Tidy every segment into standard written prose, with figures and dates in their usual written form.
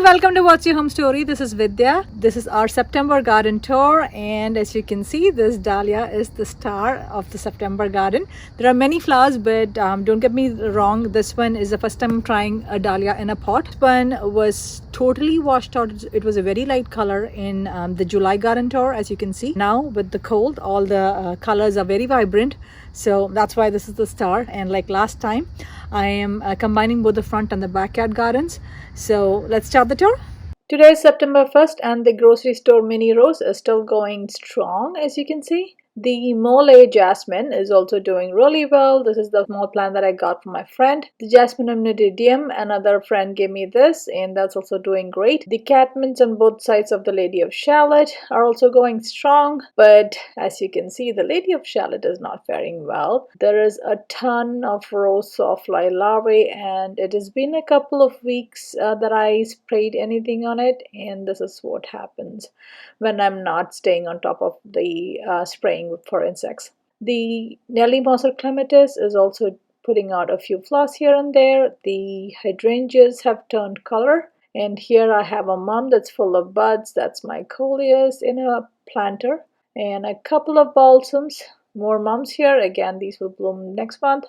welcome to What's Your Home Story. This is Vidya. This is our September garden tour, and as you can see, this Dahlia is the star of the September garden. There are many flowers, but don't get me wrong, this one is the first time I'm trying a Dahlia in a pot. This one was totally washed out. It was a very light color in the July garden tour, as you can see. Now with the cold, all the colors are very vibrant, so that's why this is the star. And like last time, I am combining both the front and the backyard gardens. So let's start the tour. Today is September 1st and the grocery store mini rose is still going strong, as you can see. The Mole jasmine is also doing really well. This is the small plant that I got from my friend. The jasmine omnididium, another friend gave me this, and that's also doing great. The catmins on both sides of the Lady of Shalott are also going strong, but as you can see, the Lady of Shalott is not faring well. There is a ton of rose softfly larvae, and it has been a couple of weeks that I sprayed anything on it, and this is what happens when I'm not staying on top of the spraying for insects. The Nelly Moser clematis is also putting out a few flowers here and there. The hydrangeas have turned color, and here I have a mum that's full of buds. That's my coleus in a planter, and a couple of balsams. More mums here. Again, these will bloom next month.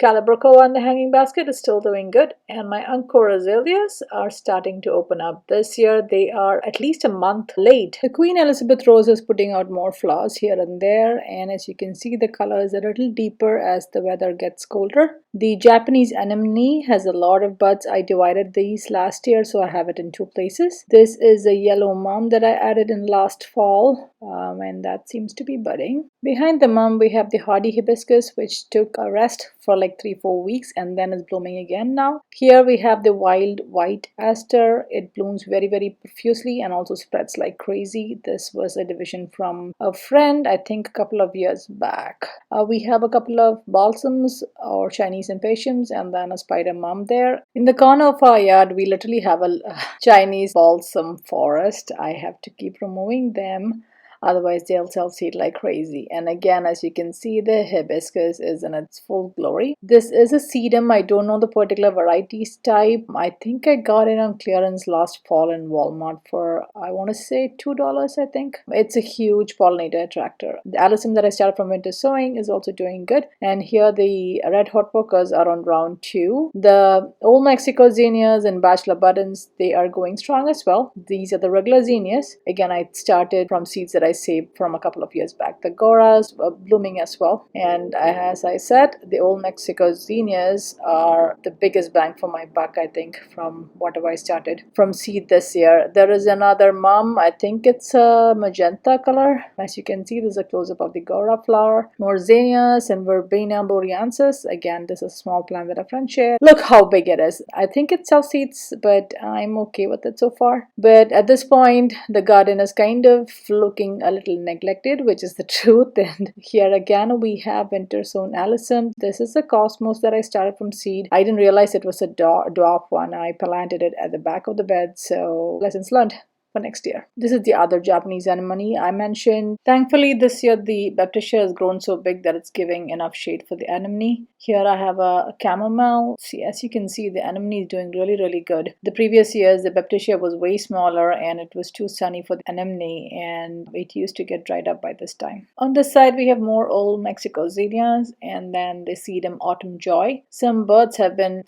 Calabracoa in the hanging basket is still doing good, and my Encore azaleas are starting to open up this year. They are at least a month late. The Queen Elizabeth rose is putting out more flowers here and there, and as you can see, the color is a little deeper as the weather gets colder. The Japanese anemone has a lot of buds. I divided these last year, so I have it in two places. This is a yellow mum that I added in last fall, and that seems to be budding. Behind the mum, we have the hardy hibiscus, which took a rest for like 3-4 weeks and then is blooming again now. Here we have the wild white aster. It blooms very profusely and also spreads like crazy. This was a division from a friend, I think a couple of years back. We have a couple of balsams or Chinese impatiens and then a spider mum there. In the corner of our yard, we literally have a Chinese balsam forest. I have to keep removing them. Otherwise, they'll self-seed like crazy. And again, as you can see, the hibiscus is in its full glory. This is a sedum. I don't know the particular varieties type. I think I got it on clearance last fall in Walmart for, I want to say $2, I think. It's a huge pollinator attractor. The alyssum that I started from winter sowing is also doing good. And here the red hot pockers are on round 2. The Old Mexico zinnias and bachelor buttons, they are going strong as well. These are the regular zinnias. Again, I started from seeds that I saved from a couple of years back. The goras are blooming as well, and as I said, the Old Mexico zinnias are the biggest bang for my buck, I think, from whatever I started from seed this year. There is another mum. I think it's a magenta color. As you can see, there's a close-up of the gora flower. More zinnias and Verbena boreansis. Again, this is a small plant that a friend shared. Look how big it is. I think it self seeds, but I'm okay with it so far. But at this point, the garden is kind of looking a little neglected, which is the truth. And here again we have winter sown alyssum. This is a cosmos that I started from seed. I didn't realize it was a dwarf one. I planted it at the back of the bed, so lessons learned for next year. This is the other Japanese anemone I mentioned. Thankfully this year the baptisia has grown so big that it's giving enough shade for the anemone. Here I have a chamomile. See, as you can see, the anemone is doing really good. The previous years the baptisia was way smaller and it was too sunny for the anemone, and it used to get dried up by this time. On this side we have more Old Mexico zinnias and then the sedum autumn joy. Some birds have been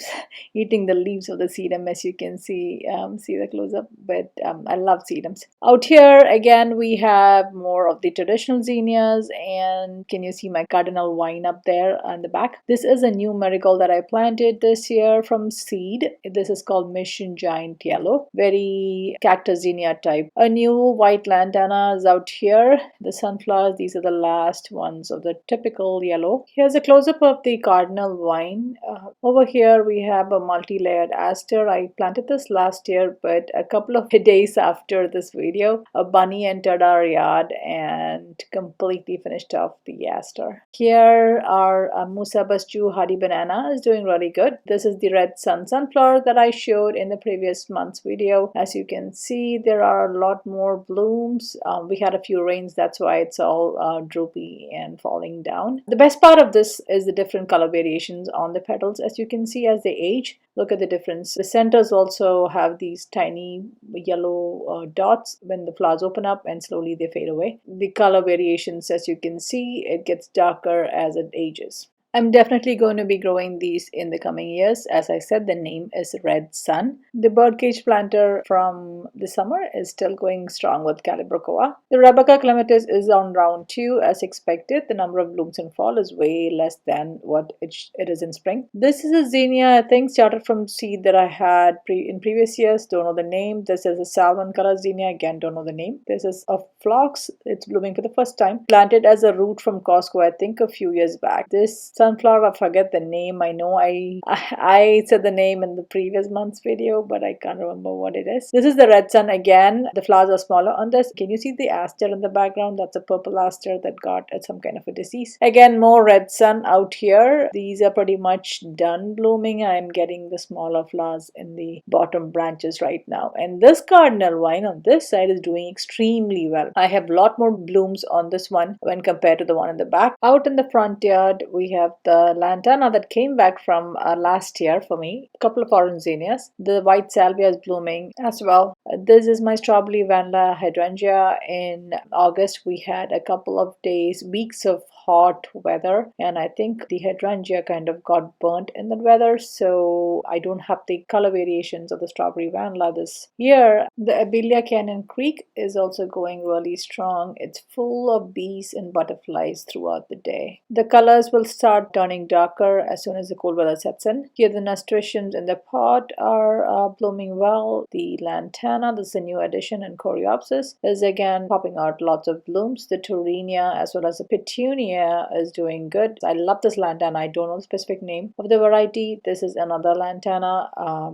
eating the leaves of the sedum, as you can see. See the close-up, but I love sedums. Out here again we have more of the traditional zinnias, and can you see my cardinal vine up there on the back? This is a new marigold that I planted this year from seed. This is called Mission Giant Yellow, very cactus zinnia type. A new white lantana is out here. The sunflowers, these are the last ones of the typical yellow. Here's a close-up of the cardinal vine. Over here we have a multi-layered aster. I planted this last year, but a couple of days after this video, a bunny entered our yard and completely finished off the aster. Here are Musabas hardy banana is doing really good. This is the red sunflower that I showed in the previous month's video. As you can see, there are a lot more blooms. We had a few rains, that's why it's all droopy and falling down. The best part of this is the different color variations on the petals, as you can see, as they age. Look at the difference. The centers also have these tiny yellow dots when the flowers open up and slowly they fade away. The color variations, as you can see, it gets darker as it ages. I'm definitely going to be growing these in the coming years. As I said, the name is Red Sun. The birdcage planter from the summer is still going strong with Calibrocoa. The Rebecca clematis is on round 2 as expected. The number of blooms in fall is way less than what it is in spring. This is a zinnia, I think, started from seed that I had in previous years. Don't know the name. This is a salmon color zinnia. Again, don't know the name. This is a phlox. It's blooming for the first time. Planted as a root from Costco, I think, a few years back. This sunflower, I forget the name. I know I said the name in the previous month's video, but I can't remember what it is. This is the red sun again. The flowers are smaller on this. Can you see the aster in the background? That's a purple aster that got some kind of a disease. Again, more red sun out here. These are pretty much done blooming. I'm getting the smaller flowers in the bottom branches right now. And this cardinal vine on this side is doing extremely well. I have a lot more blooms on this one when compared to the one in the back. Out in the front yard, we have the lantana that came back from last year for me. A couple of orange zinnias. The white salvia is blooming as well. This is my strawberry vanilla hydrangea. In August, we had a couple of days, weeks of hot weather, and I think the hydrangea kind of got burnt in the weather, so I don't have the color variations of the strawberry vanilla this year. The Abelia Canyon Creek is also going really strong. It's full of bees and butterflies throughout the day. The colors will start turning darker as soon as the cold weather sets in. Here the nasturtiums in the pot are blooming well. The lantana, this is a new addition, and coreopsis is again popping out lots of blooms. The Torrenia as well as the petunia is doing good. I love this lantana. I don't know the specific name of the variety. This is another lantana,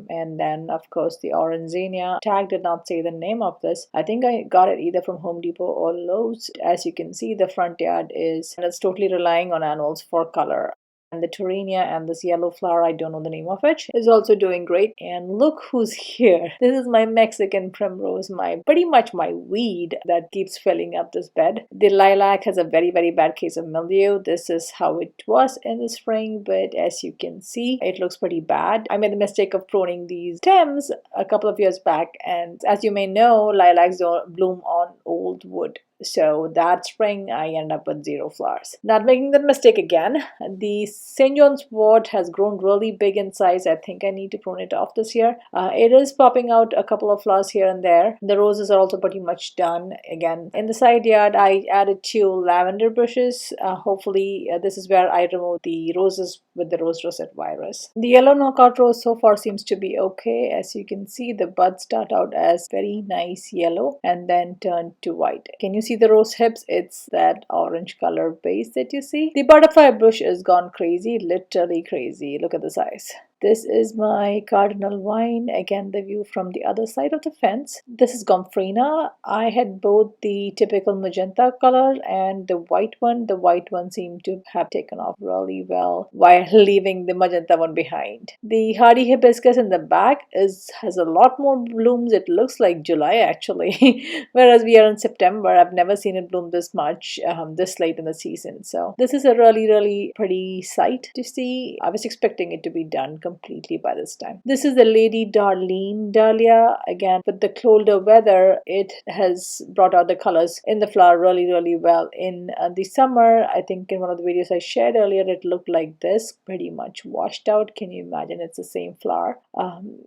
and then of course the orange zinnia. Tag did not say the name of this. I think I got it either from Home Depot or Lowe's. As you can see, the front yard is, and it's totally relying on annuals for color. And the Torrenia and this yellow flower, I don't know the name of it, is also doing great. And look who's here. This is my Mexican primrose, pretty much my weed that keeps filling up this bed. The lilac has a very, very bad case of mildew. This is how it was in the spring, but as you can see, it looks pretty bad. I made the mistake of pruning these stems a couple of years back, and as you may know, lilacs don't bloom on old wood. So that spring I end up with 0 flowers. Not making that mistake again. The St. John's wort has grown really big in size. I think I need to prune it off this year. It is popping out a couple of flowers here and there. The roses are also pretty much done. Again, in the side yard I added 2 lavender bushes. Hopefully this is where I remove the roses with the rose rosette virus. The yellow knockout rose so far seems to be okay. As you can see, the buds start out as very nice yellow and then turn to white. Can you see the rose hips? It's that orange color base that you see. The butterfly bush is gone crazy, literally crazy. Look at the size. This is my cardinal vine. Again, the view from the other side of the fence. This is Gomphrena. I had both the typical magenta color and the white one. The white one seemed to have taken off really well while leaving the magenta one behind. The hardy hibiscus in the back has a lot more blooms. It looks like July actually, whereas we are in September. I've never seen it bloom this much this late in the season. So this is a really, really pretty sight to see. I was expecting it to be done completely by this time. This is the Lady Darlene Dahlia. Again, with the colder weather, it has brought out the colors in the flower really, really well. In the summer, I think in one of the videos I shared earlier, it looked like this, pretty much washed out. Can you imagine? It's the same flower.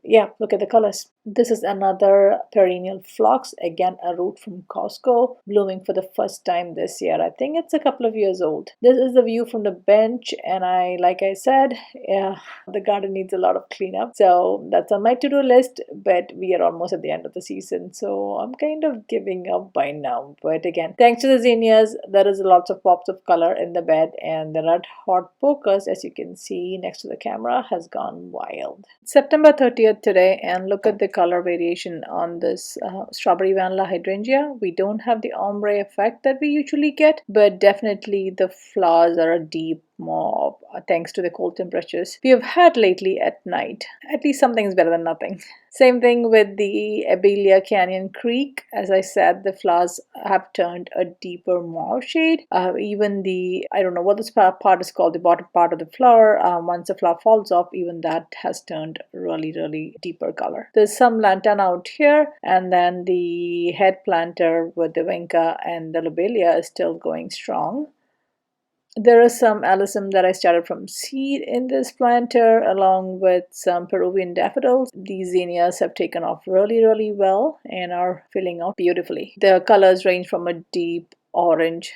Yeah, look at the colors. This is another perennial phlox, again a root from Costco, blooming for the first time this year. I think it's a couple of years old. This is the view from the bench, and like I said, yeah, the garden needs a lot of cleanup. So that's on my to-do list, but we are almost at the end of the season, so I'm kind of giving up by now. But again, thanks to the zinnias, there is lots of pops of color in the bed, and the red hot focus, as you can see next to the camera, has gone wild. September 30th today, and look at the color variation on this strawberry vanilla hydrangea. We don't have the ombre effect that we usually get, but definitely the flowers are a deep more thanks to the cold temperatures we have had lately at night. At least something is better than nothing. Same thing with the Abelia Canyon Creek. As I said, the flowers have turned a deeper mauve shade. Even the, I don't know what this part is called, the bottom part of the flower, once the flower falls off, even that has turned really deeper color. There's some lantana out here, and then the head planter with the vinca and the lobelia is still going strong. There is some alyssum that I started from seed in this planter, along with some Peruvian daffodils. These zinnias have taken off really well and are filling out beautifully. The colors range from a deep orange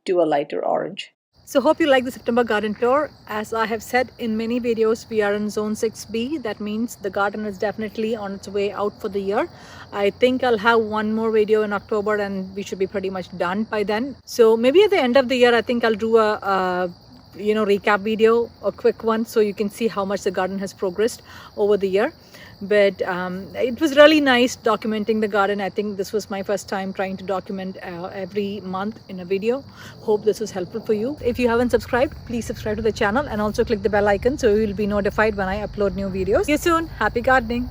to a lighter orange. So hope you like the September garden tour. As I have said in many videos, we are in zone 6B. That means the garden is definitely on its way out for the year. I think I'll have one more video in October and we should be pretty much done by then. So maybe at the end of the year, I think I'll do a recap video, a quick one, so you can see how much the garden has progressed over the year. But it was really nice documenting the garden. I think this was my first time trying to document every month in a video. Hope this was helpful for you. If you haven't subscribed, please subscribe to the channel and also click the bell icon so you will be notified when I upload new videos. See you soon. Happy gardening.